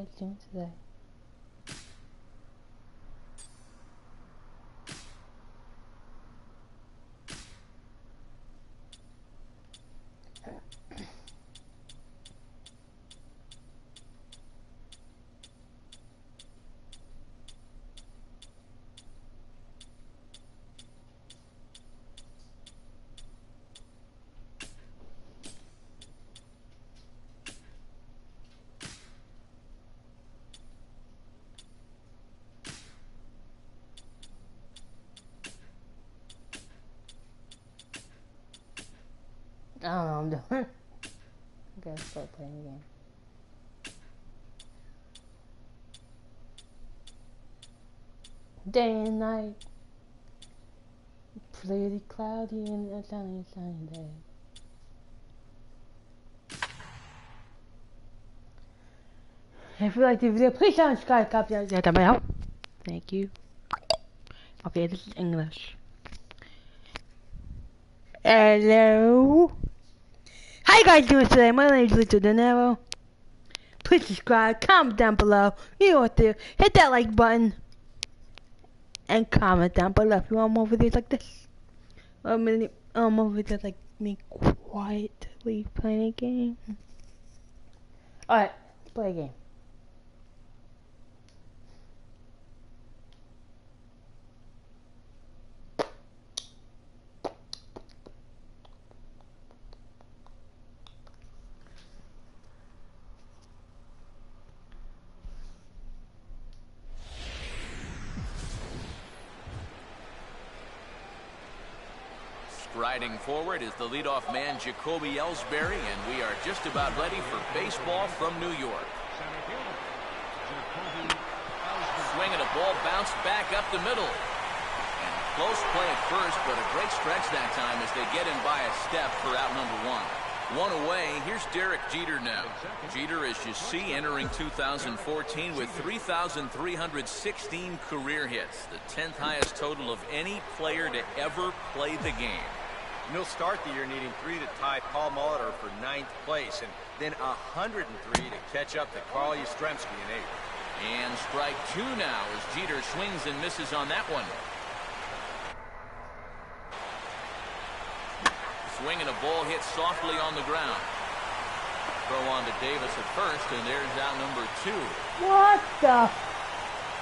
guys doing today? I don't know what I'm doing. I gotta start playing again. Day and night, pretty cloudy and a sunny day. If you like the video, please subscribe, copy that out. Thank you. Okay, this is English. Hello. How you guys doing today? My name is Denaro. Please subscribe, comment down below. You know what to do. Hit that like button. And comment down below if you want more videos like this. Or more videos like me quietly playing a game. Alright, let's play a game. Riding forward is the leadoff man, Jacoby Ellsbury, and we are just about ready for baseball from New York. Swing and a ball bounced back up the middle. And close play at first, but a great stretch that time as they get in by a step for out number one. One away, here's Derek Jeter now. Jeter, as you see, entering 2014 with 3,316 career hits, the 10th highest total of any player to ever play the game. And he'll start the year needing 3 to tie Paul Molitor for 9th place, and then 103 to catch up to Carl Yastrzemski in 8th. And strike two now as Jeter swings and misses on that one. Swing and a ball hit softly on the ground. Throw on to Davis at first, and there's out number 2. What the?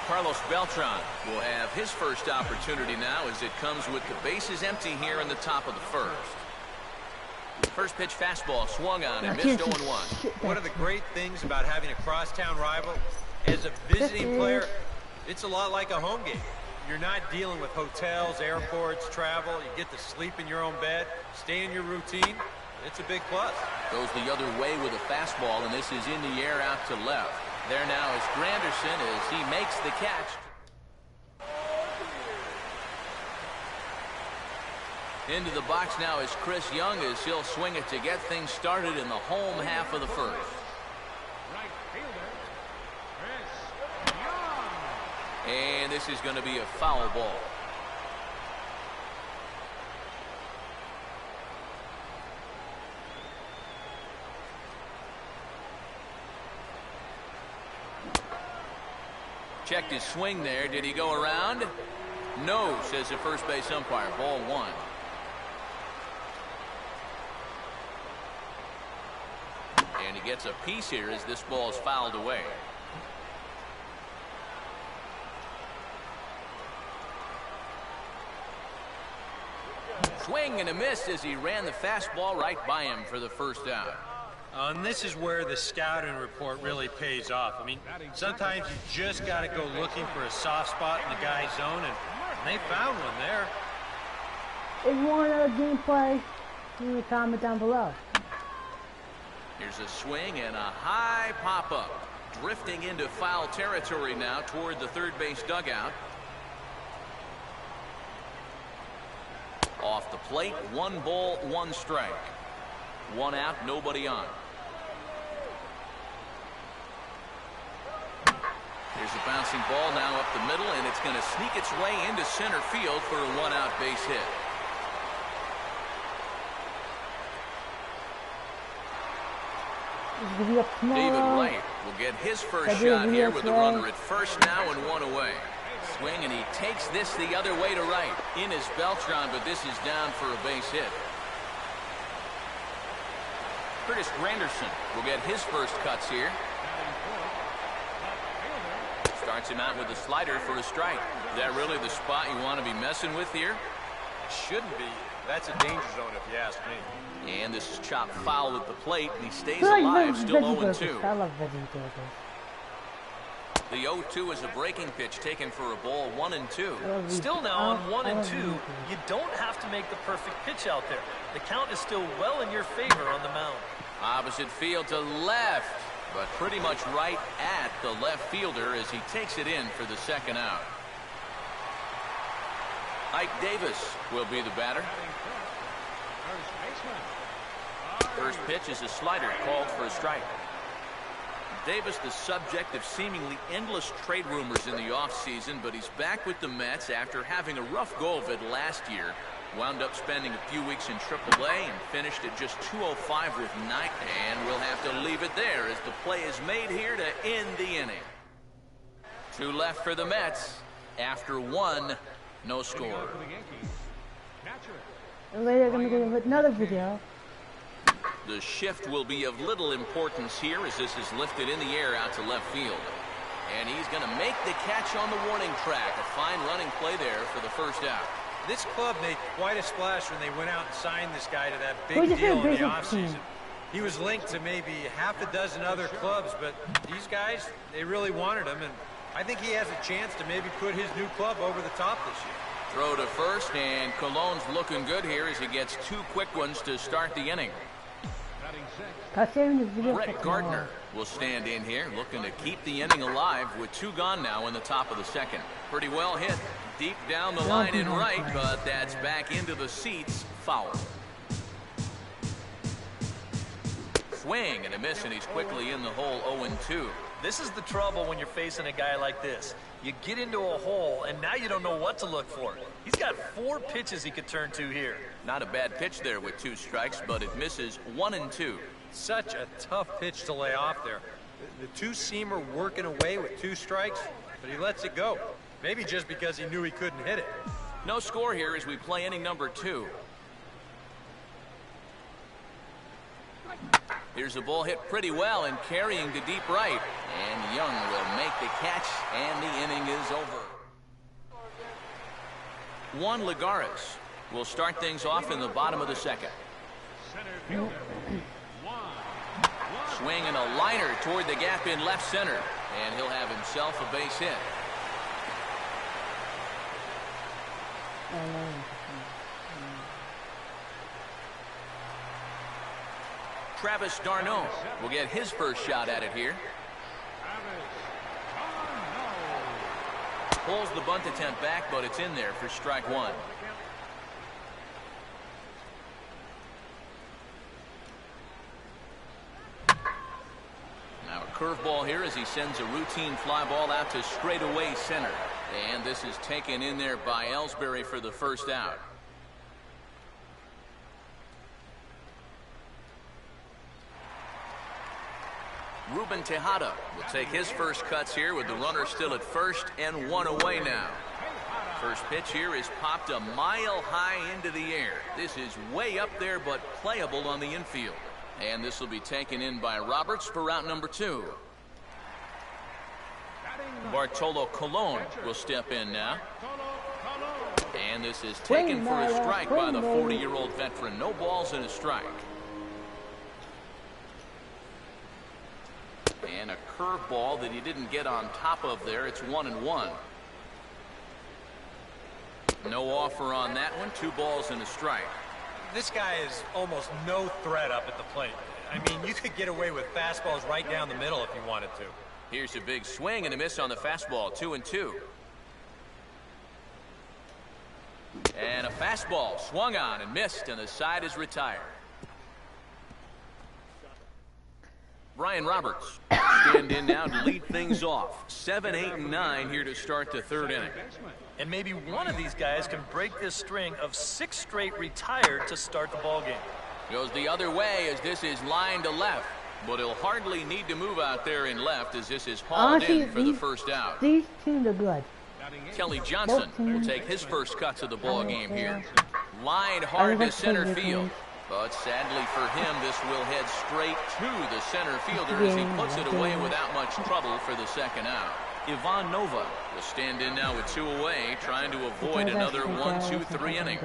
Carlos Beltran will have his first opportunity now as it comes with the bases empty here in the top of the first. First pitch fastball swung on and missed 0-1. One of the great things about having a crosstown rival, as a visiting player, it's a lot like a home game. You're not dealing with hotels, airports, travel. You get to sleep in your own bed, stay in your routine. It's a big plus. Goes the other way with a fastball, and this is in the air out to left. There now is Granderson as he makes the catch. Into the box now is Chris Young as he'll swing it to get things started in the home half of the first. Right fielder, Chris Young. And this is going to be a foul ball. Checked his swing there. Did he go around? No, says the first base umpire. Ball one. And he gets a piece here as this ball is fouled away. Swing and a miss as he ran the fastball right by him for the first out. And this is where the scouting report really pays off. I mean, sometimes you just got to go looking for a soft spot in the guy's zone, and they found one there. If you want another gameplay, leave a comment down below. Here's a swing and a high pop-up. Drifting into foul territory now toward the third base dugout. Off the plate, 1 ball, 1 strike. 1 out, nobody on. Here's a bouncing ball now up the middle, and it's going to sneak its way into center field for a 1-out base hit. Video up tomorrow. David Wright will get his first shot here with the runner at first now and one away. Swing, and he takes this the other way to right. In his Beltran, but this is down for a base hit. Curtis Granderson will get his first cuts here. Starts him out with a slider for a strike. Is that really the spot you want to be messing with here? Shouldn't be. That's a danger zone if you ask me. And this is chopped foul at the plate, and he stays alive, still 0-2. I love veggie burgers. The 0-2 is a breaking pitch taken for a ball, 1-2. Still now on 1-2, you don't have to make the perfect pitch out there. The count is still well in your favor on the mound. Opposite field to left, but pretty much right at the left fielder as he takes it in for the second out. Ike Davis will be the batter. First pitch is a slider called for a strike. Davis, the subject of seemingly endless trade rumors in the offseason, but he's back with the Mets after having a rough go of it last year. Wound up spending a few weeks in AAA and finished at just 205 with 9. And we'll have to leave it there as the play is made here to end the inning. 2 left for the Mets. After 1, no score. And later I'm going to go with another video. The shift will be of little importance here as this is lifted in the air out to left field. And he's going to make the catch on the warning track. A fine running play there for the first out. This club made quite a splash when they went out and signed this guy to that big deal in the offseason. He was linked to maybe half a dozen other clubs, but these guys, they really wanted him, and I think he has a chance to maybe put his new club over the top this year. Throw to first, and Cologne's looking good here as he gets 2 quick ones to start the inning. Brett Gardner will stand in here looking to keep the inning alive with 2 gone now in the top of the second. Pretty well hit deep down the line in right, but that's back into the seats. Foul. Swing and a miss, and he's quickly in the hole. 0-2. This is the trouble when you're facing a guy like this. You get into a hole, and now you don't know what to look for. He's got 4 pitches he could turn to here. Not a bad pitch there with 2 strikes, but it misses. 1-2. Such a tough pitch to lay off there. The 2-seamer working away with 2 strikes, but he lets it go. Maybe just because he knew he couldn't hit it. No score here as we play inning number 2. Here's a ball hit pretty well and carrying to deep right. And Young will make the catch, and the inning is over. Juan Lagares will start things off in the bottom of the second. Swing and a liner toward the gap in left center, and he'll have himself a base hit. Travis d'Arnaud will get his first shot at it here. Pulls the bunt attempt back, but it's in there for strike 1. Now a curveball here as he sends a routine fly ball out to straightaway center. And this is taken in there by Ellsbury for the first out. Ruben Tejada will take his first cuts here with the runner still at first and 1 away now. First pitch here is popped a mile high into the air. This is way up there but playable on the infield. And this will be taken in by Roberts for route number 2. Bartolo Colon will step in now. And this is taken for a strike by the 40-year-old veteran. No balls and a strike. And a curveball that he didn't get on top of there. It's 1-1. No offer on that one. 2 balls and a strike. This guy is almost no threat up at the plate. I mean, you could get away with fastballs right down the middle if you wanted to. Here's a big swing and a miss on the fastball. 2-2. And a fastball swung on and missed, and the side is retired. Brian Roberts stand in now to lead things off. 7, 8, and 9 here to start the 3rd inning. And maybe one of these guys can break this string of 6 straight retired to start the ballgame. Goes the other way as this is lined to left. But he'll hardly need to move out there in left as this is hauled in for the first out. These teams are good. Kelly Johnson will take his first cuts of the ball game here. Line hard to center field. But sadly for him, this will head straight to the center fielder as he puts it away without much trouble for the second out. Ivan Nova will stand in now with 2 away, trying to avoid another 1-2-3 inning.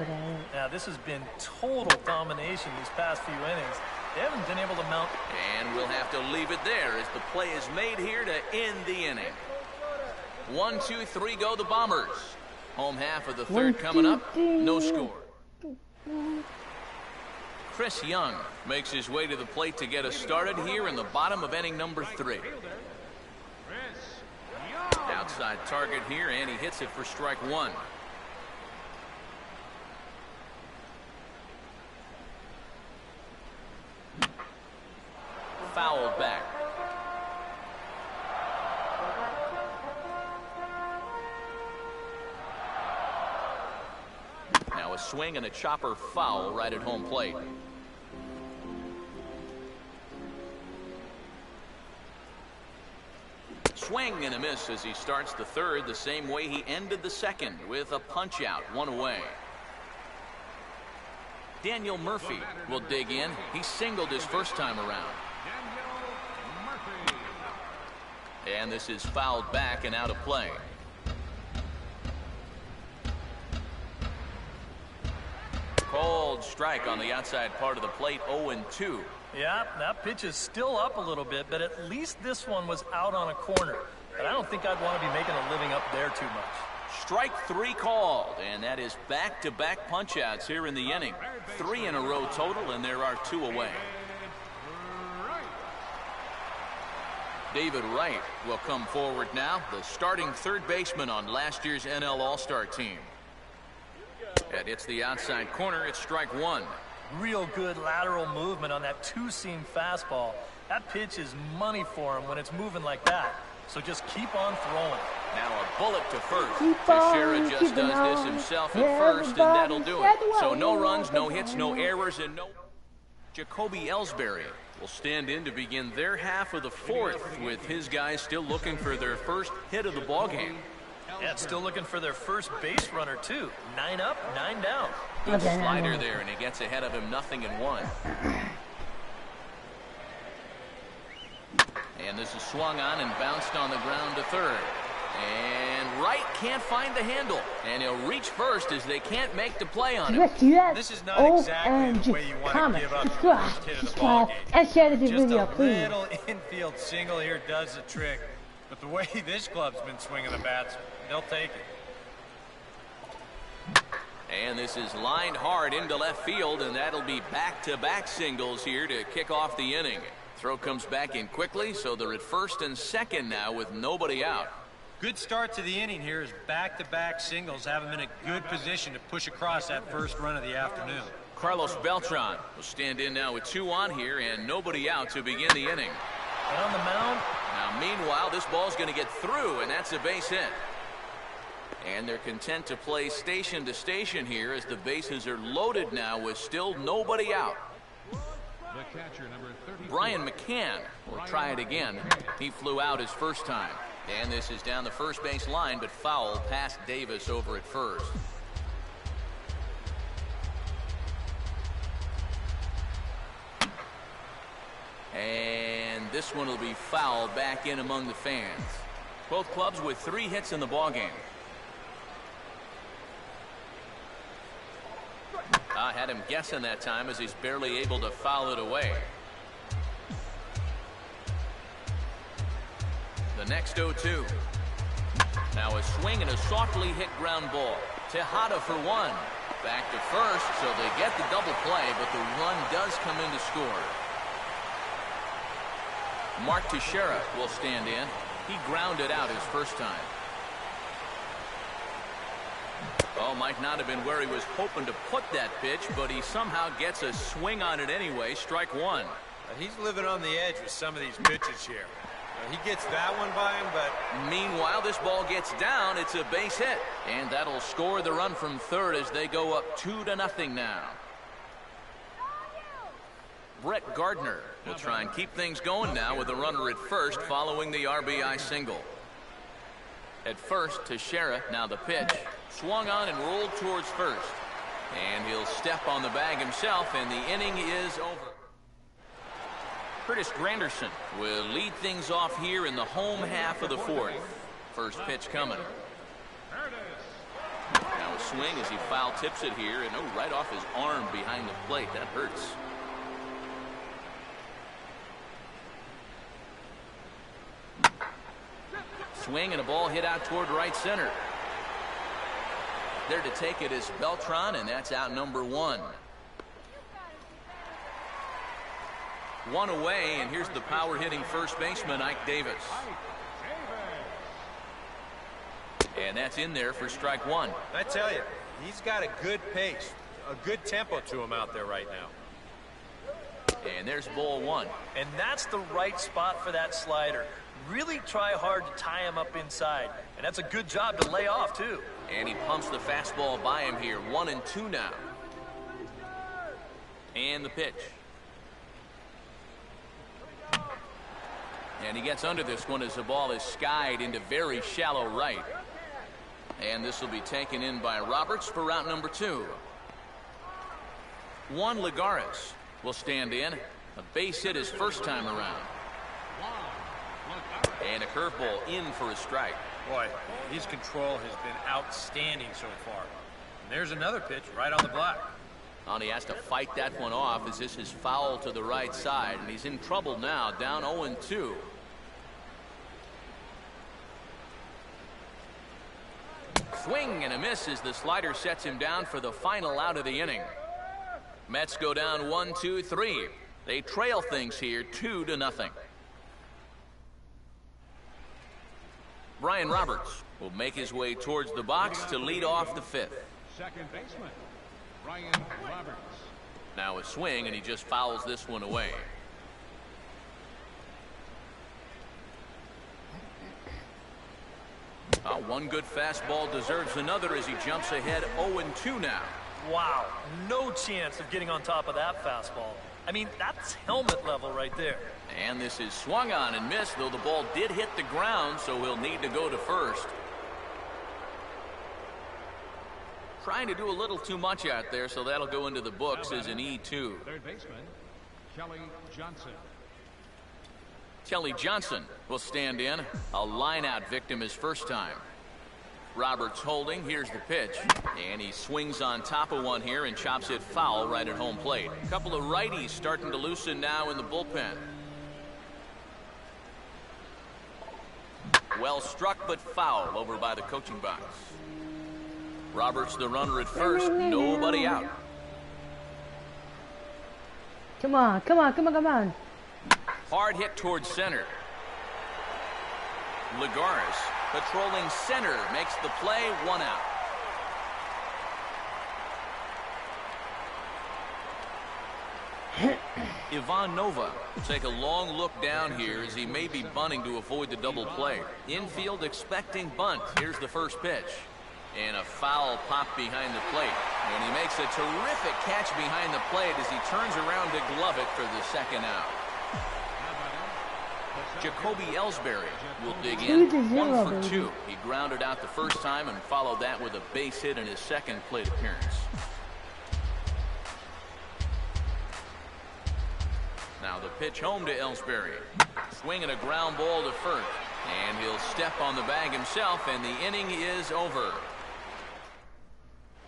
Now, this has been total domination these past few innings. They haven't been able to mount. And we'll have to leave it there as the play is made here to end the inning. 1-2-3 go the Bombers. Home half of the third coming up. No score. Chris Young makes his way to the plate to get us started here in the bottom of inning number 3. Outside target here, and he hits it for strike 1. Fouled back. Now a swing and a chopper foul right at home plate. Swing and a miss as he starts the third the same way he ended the second with a punch out, 1 away. Daniel Murphy will dig in. He singled his first time around. And this is fouled back and out of play. Cold strike on the outside part of the plate, 0-2. Yeah, that pitch is still up a little bit, but at least this one was out on a corner. But I don't think I'd want to be making a living up there too much. Strike 3 called, and that is back-to-back punch-outs here in the inning. 3 in a row total, and there are 2 away. David Wright will come forward now, the starting third baseman on last year's NL All-Star team. That hits the outside corner. It's strike 1. Real good lateral movement on that 2-seam fastball. That pitch is money for him when it's moving like that. So just keep on throwing. Now a bullet to first. Teixeira just does this himself at first, and that'll do it. So no runs, no hits, no errors, and no... Jacoby Ellsbury will stand in to begin their half of the fourth, with his guys still looking for their first hit of the ballgame. Yeah, still looking for their first base runner, too. 9 up, 9 down. Good slider there, and he gets ahead of him 0-1. And this is swung on and bounced on the ground to third. And Wright can't find the handle. And he'll reach first as they can't make the play on him. This is not exactly the way you want to give up the first hit of the ball game. And share this Just video, a please. little infield single here does the trick. But the way this club's been swinging the bats, they'll take it. And this is lined hard into left field, and that'll be back-to-back singles here to kick off the inning. Throw comes back in quickly, so they're at first and second now with nobody out. Good start to the inning here as back-to-back singles have him in a good position to push across that first run of the afternoon. Carlos Beltran will stand in now with 2 on here and nobody out to begin the inning. And on the mound. Now, meanwhile, this ball's going to get through, and that's a base hit. And they're content to play station to station here as the bases are loaded now with still nobody out. Brian McCann will try it again. He flew out his first time. And this is down the first base line, but foul past Davis over at first. And this one will be fouled back in among the fans. Both clubs with 3 hits in the ballgame. I had him guessing that time as he's barely able to foul it away. The next 0-2. Now a swing and a softly hit ground ball. Tejada for 1. Back to first, so they get the double play, but the run does come in to score. Mark Teixeira will stand in. He grounded out his first time. Oh, might not have been where he was hoping to put that pitch, but he somehow gets a swing on it anyway. Strike 1. He's living on the edge with some of these pitches here. He gets that one by him, but... Meanwhile, this ball gets down. It's a base hit. And that'll score the run from third as they go up 2-0 now. Brett Gardner will try and keep things going now with a runner at first following the RBI single. At first, Teixeira, now the pitch. Swung on and rolled towards first. And he'll step on the bag himself, and the inning is over. Curtis Granderson will lead things off here in the home half of the fourth. First pitch coming. Now a swing as he foul tips it here, and right off his arm behind the plate. That hurts. Swing and a ball hit out toward right center. There to take it is Beltran, and that's out number one. One away, and here's the power hitting first baseman, Ike Davis. And that's in there for strike one. I tell you, he's got a good pace, a good tempo to him out there right now. And there's ball one. And that's the right spot for that slider. Really try hard to tie him up inside. And that's a good job to lay off, too. And he pumps the fastball by him here. 1-2 now. And the pitch. And he gets under this one as the ball is skied into very shallow right. And this will be taken in by Roberts for route number 2. Juan Lagares will stand in. A base hit his first time around. And a curveball in for a strike. Boy, his control has been outstanding so far. And there's another pitch right on the block. And he has to fight that one off as this is foul to the right side. And he's in trouble now, down 0-2. Swing and a miss as the slider sets him down for the final out of the inning. Mets go down 1-2-3. They trail things here 2-0. Brian Roberts will make his way towards the box to lead off the fifth. Second baseman, Brian Roberts. Now a swing, and he just fouls this one away. One good fastball deserves another as he jumps ahead 0-2 now. Wow, no chance of getting on top of that fastball. I mean, that's helmet level right there. And this is swung on and missed, though the ball did hit the ground, so he'll need to go to first. Trying to do a little too much out there, so that'll go into the books as an E2. Third baseman, Kelly Johnson. Kelly Johnson will stand in. A line-out victim his first time. Roberts holding. Here's the pitch. And he swings on top of one here and chops it foul right at home plate. A couple of righties starting to loosen now in the bullpen. Well struck but foul over by the coaching box. Roberts the runner at first. Nobody out. Come on, come on, come on, come on. Hard hit towards center. Lagares patrolling center makes the play, 1 out. Ivan Nova will take a long look down here as he may be bunting to avoid the double play. Infield expecting bunt. Here's the first pitch. And a foul pop behind the plate. And he makes a terrific catch behind the plate as he turns around to glove it for the second out. Jacoby Ellsbury will dig in. 1 for 2. He grounded out the first time and followed that with a base hit in his second plate appearance. Now the pitch home to Ellsbury. Swinging a ground ball to first. And he'll step on the bag himself, and the inning is over.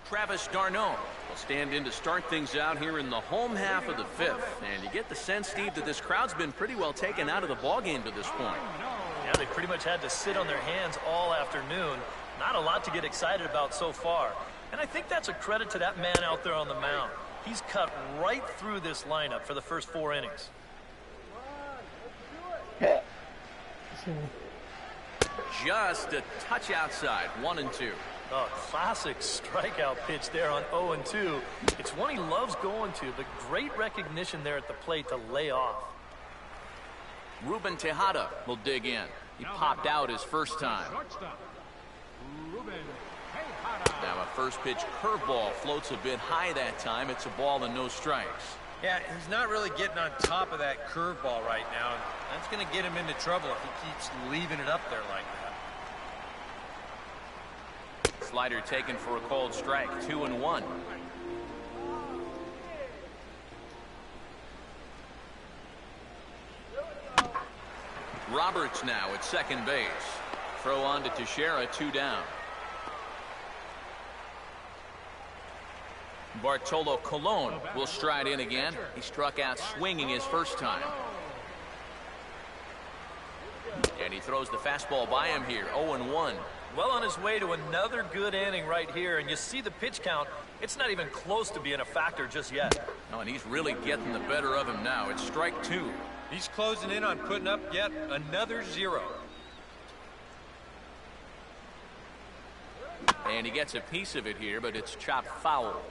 Travis d'Arnaud will stand in to start things out here in the home half of the fifth. And you get the sense, Steve, that this crowd's been pretty well taken out of the ballgame to this point. Yeah, they pretty much had to sit on their hands all afternoon. Not a lot to get excited about so far. And I think that's a credit to that man out there on the mound. He's cut right through this lineup for the first 4 innings. Just a touch outside, 1-2. A classic strikeout pitch there on 0-2. It's one he loves going to, but great recognition there at the plate to lay off. Ruben Tejada will dig in. He popped out his first time. Now a first pitch curveball floats a bit high that time. It's a ball and no strikes. Yeah, he's not really getting on top of that curveball right now, and that's going to get him into trouble if he keeps leaving it up there like that. Slider taken for a called strike, 2-1. Roberts now at second base. Throw on to Teixeira, 2 down. Bartolo Colon will stride in again. He struck out swinging his first time. And he throws the fastball by him here, 0-1. Well on his way to another good inning right here, and you see the pitch count. It's not even close to being a factor just yet. Oh, and he's really getting the better of him now. It's strike 2. He's closing in on putting up yet another 0. And he gets a piece of it here, but it's chopped foul.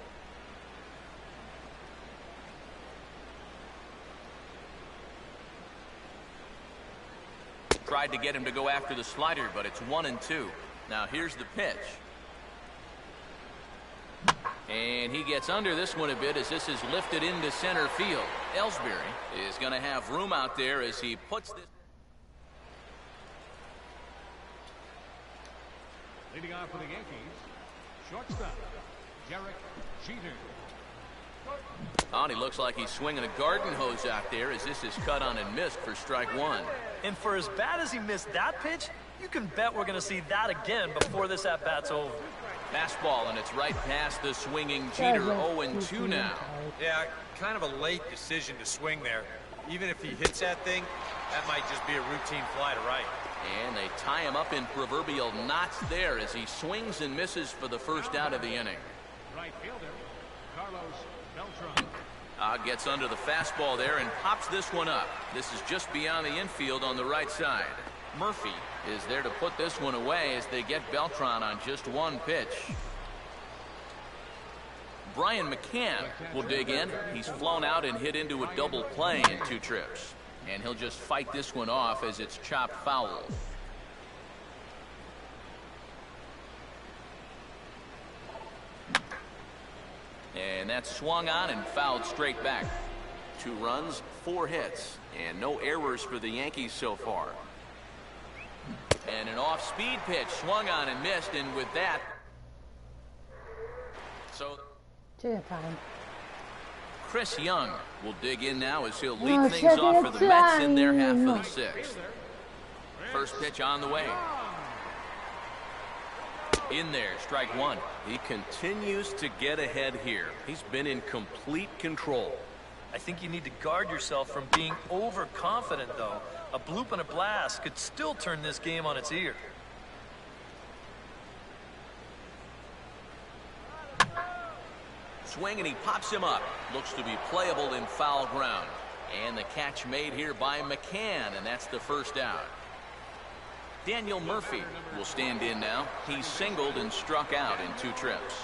Tried to get him to go after the slider, but it's 1-2. Now here's the pitch. And he gets under this one a bit as this is lifted into center field. Ellsbury is going to have room out there as he puts this. Leading off for the Yankees, shortstop, Derek Jeter. Oh, and he looks like he's swinging a garden hose out there as this is cut on and missed for strike 1. And for as bad as he missed that pitch, you can bet we're going to see that again before this at-bat's over. Fastball, and it's right past the swinging Jeter, 0-2 now. Yeah, kind of a late decision to swing there. Even if he hits that thing, that might just be a routine fly to right. And they tie him up in proverbial knots there as he swings and misses for the first out of the inning. Right fielder, Carlos Beltran. Gets under the fastball there and pops this one up. This is just beyond the infield on the right side. Murphy is there to put this one away as they get Beltran on just one pitch. Brian McCann will dig in. He's flown out and hit into a double play in 2 trips. And he'll just fight this one off as it's chopped foul. And that's swung on and fouled straight back. 2 runs, 4 hits, and no errors for the Yankees so far. And an off-speed pitch swung on and missed, and with that, so Chris Young will dig in now as he'll lead things off for the Mets in their half of the 6th. First pitch on the way. In there, strike 1. He continues to get ahead here. He's been in complete control. I think you need to guard yourself from being overconfident, though. A bloop and a blast could still turn this game on its ear. Swing, and he pops him up. Looks to be playable in foul ground. And the catch made here by McCann, and that's the first out. Daniel Murphy will stand in now. He's singled and struck out in 2 trips.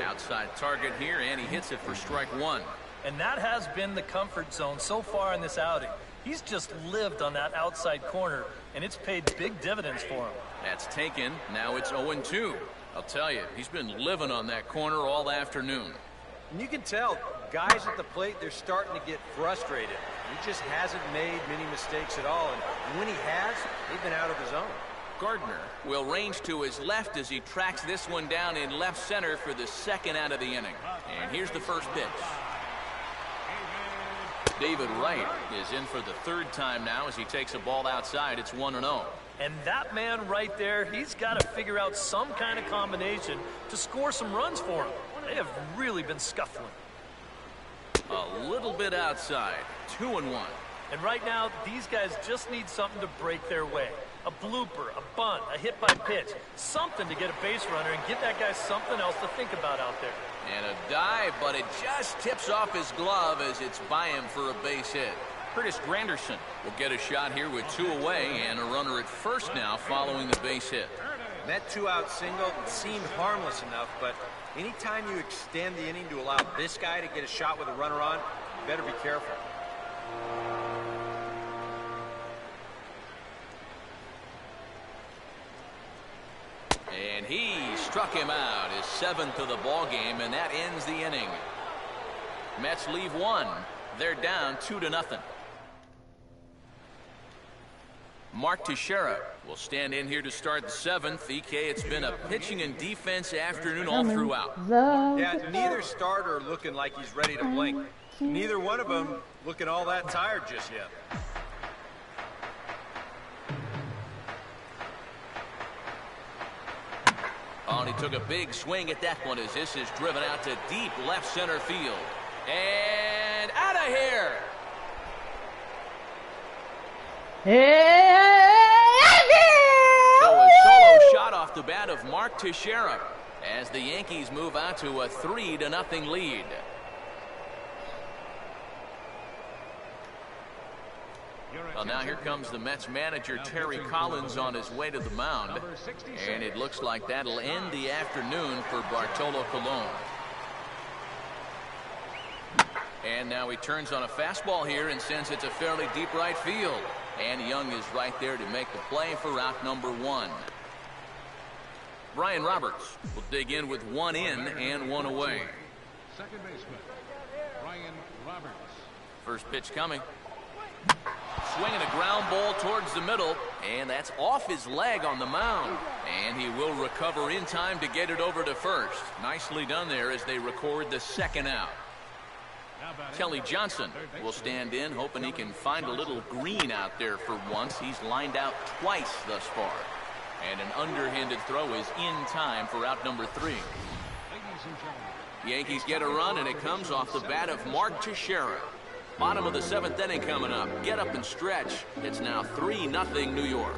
Outside target here, and he hits it for strike 1. And that has been the comfort zone so far in this outing. He's just lived on that outside corner, and it's paid big dividends for him. That's taken. Now it's 0-2. I'll tell you, he's been living on that corner all afternoon. And you can tell, guys at the plate, they're starting to get frustrated. He just hasn't made many mistakes at all, and when he has, they've been out of the zone. Gardner will range to his left as he tracks this one down in left center for the second out of the inning. And here's the first pitch. David Wright is in for the 3rd time now as he takes a ball outside. It's 1-0. And that man right there, he's got to figure out some kind of combination to score some runs for him. They have really been scuffling. A little bit outside. 2-1. And right now, these guys just need something to break their way. A blooper, a bunt, a hit by pitch. Something to get a base runner and give that guy something else to think about out there. And a dive, but it just tips off his glove as it's by him for a base hit. Curtis Granderson will get a shot here with 2 away and a runner at first now following the base hit. And that 2-out single seemed harmless enough, but anytime you extend the inning to allow this guy to get a shot with a runner on, you better be careful. And he struck him out, his 7th of the ball game, and that ends the inning. Mets leave one. They're down 2-0. Mark Teixeira will stand in here to start the 7th. EK, it's been a pitching and defense afternoon all throughout. Yeah, neither starter looking like he's ready to blink. Neither one of them looking all that tired just yet. Oh, and he took a big swing at that one as this is driven out to deep left center field. And out of here! So a solo shot off the bat of Mark Teixeira as the Yankees move out to a 3-0 lead. Well, now here comes the Mets manager, Terry Collins, on his way to the mound. And it looks like that'll end the afternoon for Bartolo Colon. And now he turns on a fastball here and sends it to fairly deep right field. And Young is right there to make the play for out number 1. Brian Roberts will dig in with 1 in and 1 away. Second baseman, Brian Roberts. First pitch coming. Swinging a ground ball towards the middle, and that's off his leg on the mound. And he will recover in time to get it over to first. Nicely done there as they record the 2nd out. Kelly Johnson will stand in, hoping he can find a little green out there for once. He's lined out twice thus far. And an underhanded throw is in time for out number 3. Yankees get a run, and it comes off the bat of Mark Teixeira. Bottom of the 7th inning coming up. Get up and stretch. It's now 3-0 New York.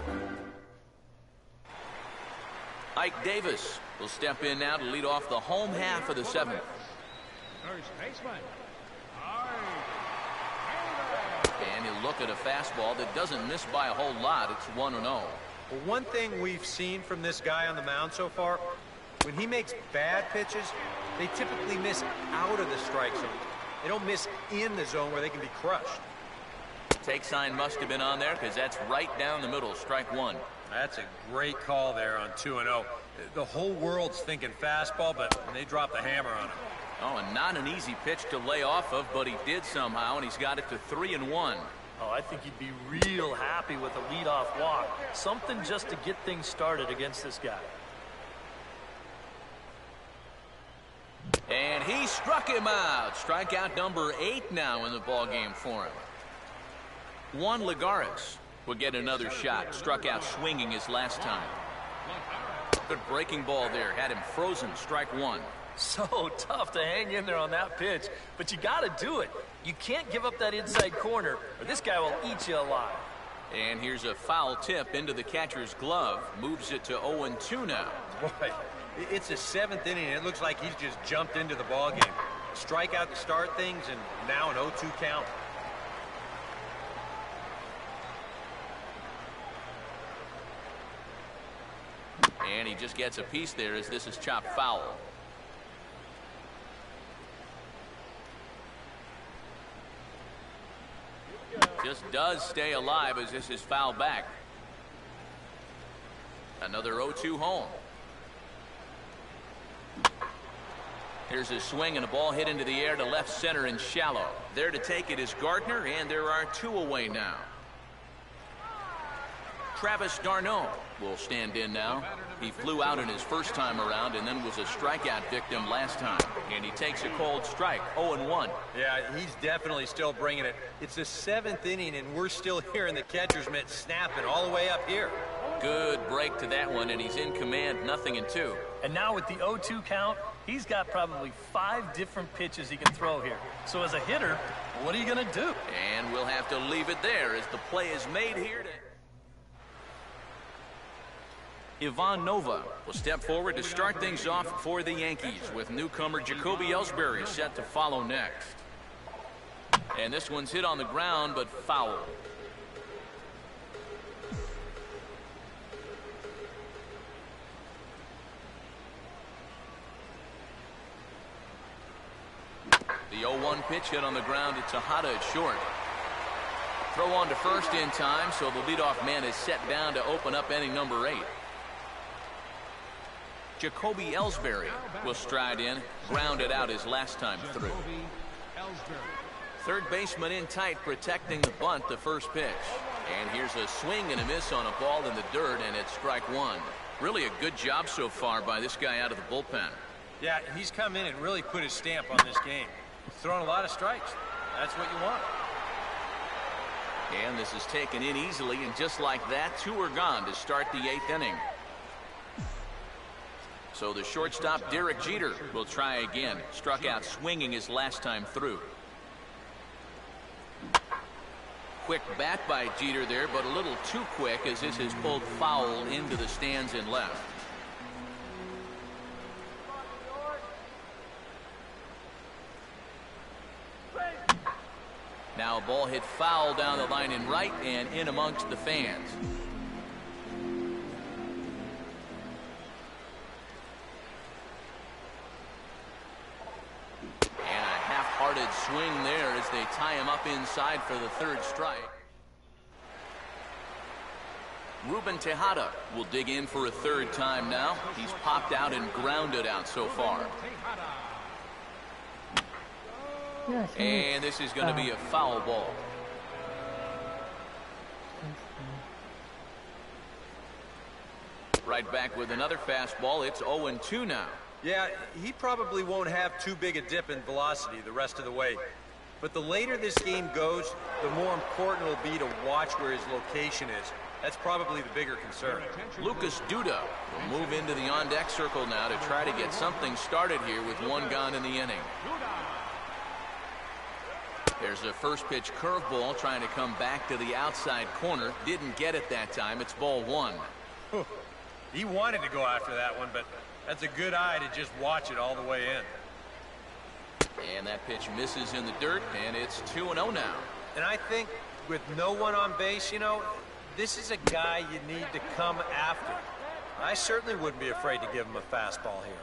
Ike Davis will step in now to lead off the home half of the 7th. First baseman, And he'll look at a fastball that doesn't miss by a whole lot. It's 1-0. Well, one thing we've seen from this guy on the mound so far, when he makes bad pitches, they typically miss out of the strike zone. They don't miss in the zone where they can be crushed. Take sign must have been on there because that's right down the middle. Strike 1. That's a great call there on 2-0. The whole world's thinking fastball, but they dropped the hammer on him. Oh, and not an easy pitch to lay off of, but he did somehow, and he's got it to 3-1. Oh, I think he'd be real happy with a leadoff walk. Something just to get things started against this guy. And he struck him out. Strikeout number 8 now in the ballgame for him. Juan Lagares will get another shot. Struck out swinging his last time. Good breaking ball there. Had him frozen. Strike 1. So tough to hang in there on that pitch, but you got to do it. You can't give up that inside corner, or this guy will eat you alive. And here's a foul tip into the catcher's glove. Moves it to 0-2 now. Boy, it's the 7th inning, and it looks like he's just jumped into the ballgame. Strikeout to start things, and now an 0-2 count. And he just gets a piece there as this is chopped foul. Just does stay alive as this is fouled back. Another 0-2 home. Here's a swing and a ball hit into the air to left center and shallow. There to take it is Gardner, and there are 2 away now. Travis d'Arnaud will stand in now. He flew out in his first time around and then was a strikeout victim last time. And he takes a cold strike, 0-1. Yeah, he's definitely still bringing it. It's the 7th inning, and we're still hearing the catcher's mitt snapping all the way up here. Good break to that one, and he's in command, 0-2. And now with the 0-2 count, he's got probably 5 different pitches he can throw here. So as a hitter, what are you going to do? And we'll have to leave it there as the play is made here. Ivan Nova will step forward to start things off for the Yankees, with newcomer Jacoby Ellsbury set to follow next. And this one's hit on the ground, but foul. The 0-1 pitch hit on the ground to Tejada at short. Throw on to first in time, so the leadoff man is set down to open up inning number 8. Jacoby Ellsbury will stride in, grounded out his last time through. Third baseman in tight, protecting the bunt, the first pitch. And here's a swing and a miss on a ball in the dirt, and it's strike one. Really a good job so far by this guy out of the bullpen. Yeah, he's come in and really put his stamp on this game. He's thrown a lot of strikes. That's what you want. And this is taken in easily, and just like that, 2 are gone to start the 8th inning. So the shortstop, Derek Jeter, will try again. Struck out swinging his last time through. Quick bat by Jeter there, but a little too quick as this is pulled foul into the stands and left. Now a ball hit foul down the line in right and in amongst the fans. And a half-hearted swing there as they tie him up inside for the 3rd strike. Ruben Tejada will dig in for a 3rd time now. He's popped out and grounded out so far. And this is going to be a foul ball. Right back with another fastball. It's 0-2 now. Yeah, he probably won't have too big a dip in velocity the rest of the way. But the later this game goes, the more important it'll be to watch where his location is. That's probably the bigger concern. Lucas Duda will move into the on-deck circle now to try to get something started here with 1 gone in the inning. There's a first pitch curveball trying to come back to the outside corner. Didn't get it that time. It's ball 1. He wanted to go after that one, but that's a good eye to just watch it all the way in. And that pitch misses in the dirt, and it's 2-0 now. And I think with no one on base, you know, this is a guy you need to come after. I certainly wouldn't be afraid to give him a fastball here.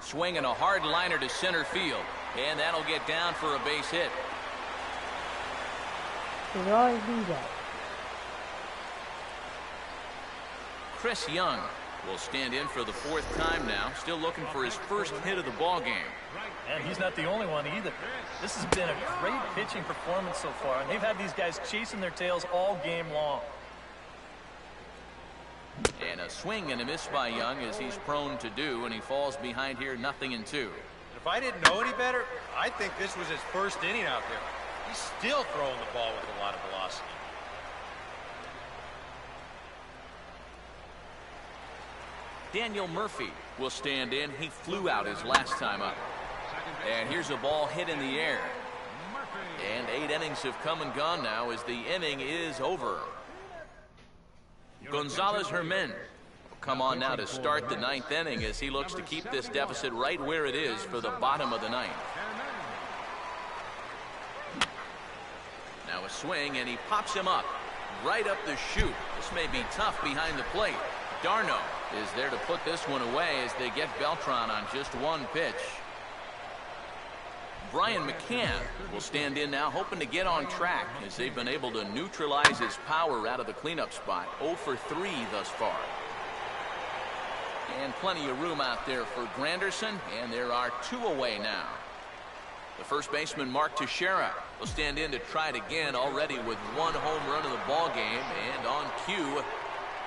Swinging a hard liner to center field, and that'll get down for a base hit. They always do that. Chris Young will stand in for the 4th time now, still looking for his first hit of the ball game. And he's not the only one either. This has been a great pitching performance so far, and they've had these guys chasing their tails all game long. And a swing and a miss by Young, as he's prone to do, and he falls behind here 0-2. If I didn't know any better, I think this was his first inning out there. He's still throwing the ball with a lot of velocity. Daniel Murphy will stand in. He flew out his last time up. And here's a ball hit in the air. And 8 innings have come and gone now as the inning is over. Gonzalez Herman will come on now to start the 9th inning as he looks to keep this deficit right where it is for the bottom of the 9th. Now a swing, and he pops him up right up the chute. This may be tough behind the plate. Darno is there to put this one away as they get Beltran on just 1 pitch. Brian McCann will stand in now, hoping to get on track as they've been able to neutralize his power out of the cleanup spot. 0 for 3 thus far. And plenty of room out there for Granderson, and there are 2 away now. The first baseman, Mark Teixeira, will stand in to try it again, already with 1 home run in the ball game, and on cue,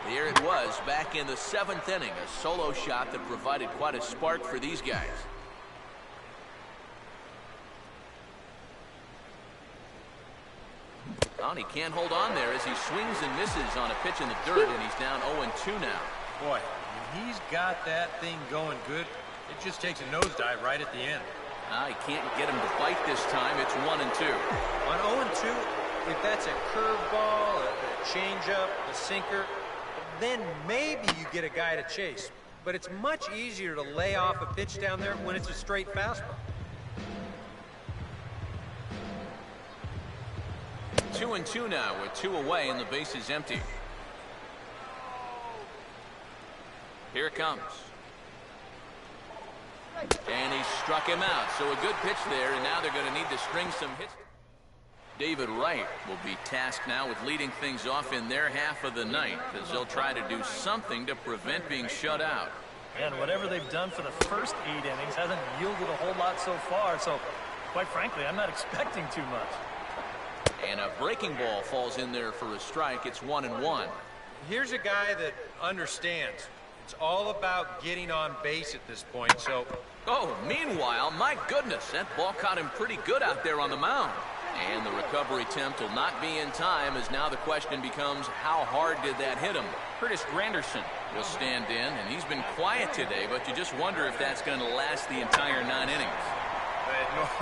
there it was back in the 7th inning, a solo shot that provided quite a spark for these guys. Well, he can't hold on there as he swings and misses on a pitch in the dirt, and he's down 0-2 now. Boy, when he's got that thing going good, it just takes a nosedive right at the end. He can't get him to bite this time. It's 1-2. On 0-2, if that's a curveball, a changeup, a sinker, then maybe you get a guy to chase. But it's much easier to lay off a pitch down there when it's a straight fastball. 2-2 now with 2 away and the base is empty. Here it comes. And he struck him out. So a good pitch there, and now they're going to need to string some hits. David Wright will be tasked now with leading things off in their half of the 9th as they'll try to do something to prevent being shut out. And whatever they've done for the first 8 innings hasn't yielded a whole lot so far, so quite frankly, I'm not expecting too much. And a breaking ball falls in there for a strike. It's 1-1. Here's a guy that understands. It's all about getting on base at this point, so... Oh, meanwhile, my goodness, that ball caught him pretty good out there on the mound. And the recovery attempt will not be in time, as now the question becomes, how hard did that hit him? Curtis Granderson will stand in, and he's been quiet today, but you just wonder if that's going to last the entire 9 innings.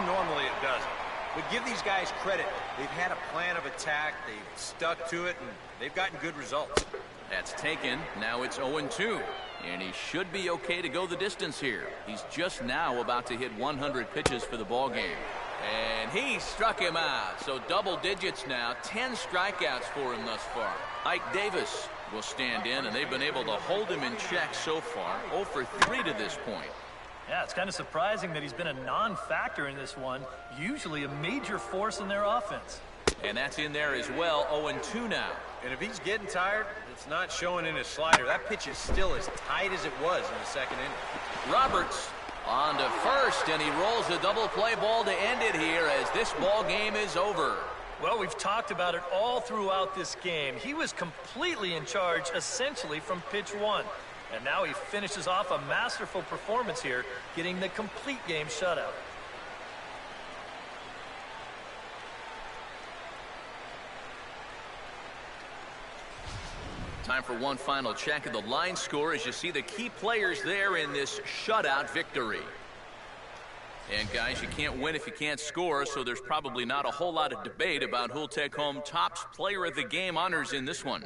Normally it doesn't. But give these guys credit. They've had a plan of attack, they've stuck to it, and they've gotten good results. That's taken. Now it's 0-2. And he should be okay to go the distance here. He's just now about to hit 100 pitches for the ball game. And he struck him out. So double digits now. 10 strikeouts for him thus far. Ike Davis will stand in, and they've been able to hold him in check so far. 0 for 3 to this point. Yeah, it's kind of surprising that he's been a non-factor in this one. Usually a major force in their offense. And that's in there as well. 0-2 now. And if he's getting tired, it's not showing in his slider. That pitch is still as tight as it was in the second inning. Roberts on to first, and he rolls a double play ball to end it here as this ball game is over. Well, we've talked about it all throughout this game. He was completely in charge, essentially, from pitch 1. And now he finishes off a masterful performance here, getting the complete game shutout. Time for one final check of the line score as you see the key players there in this shutout victory. And guys, you can't win if you can't score, so there's probably not a whole lot of debate about who'll take home Topps Player of the Game honors in this one.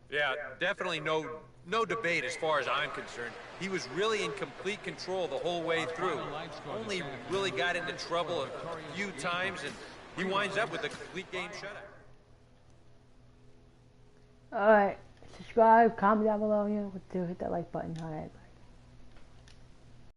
Yeah, definitely no debate as far as I'm concerned. He was really in complete control the whole way through. Only really got into trouble a few times, and he winds up with a complete game shutout. Alright, subscribe, comment down below, hit that like button. Alright, bye.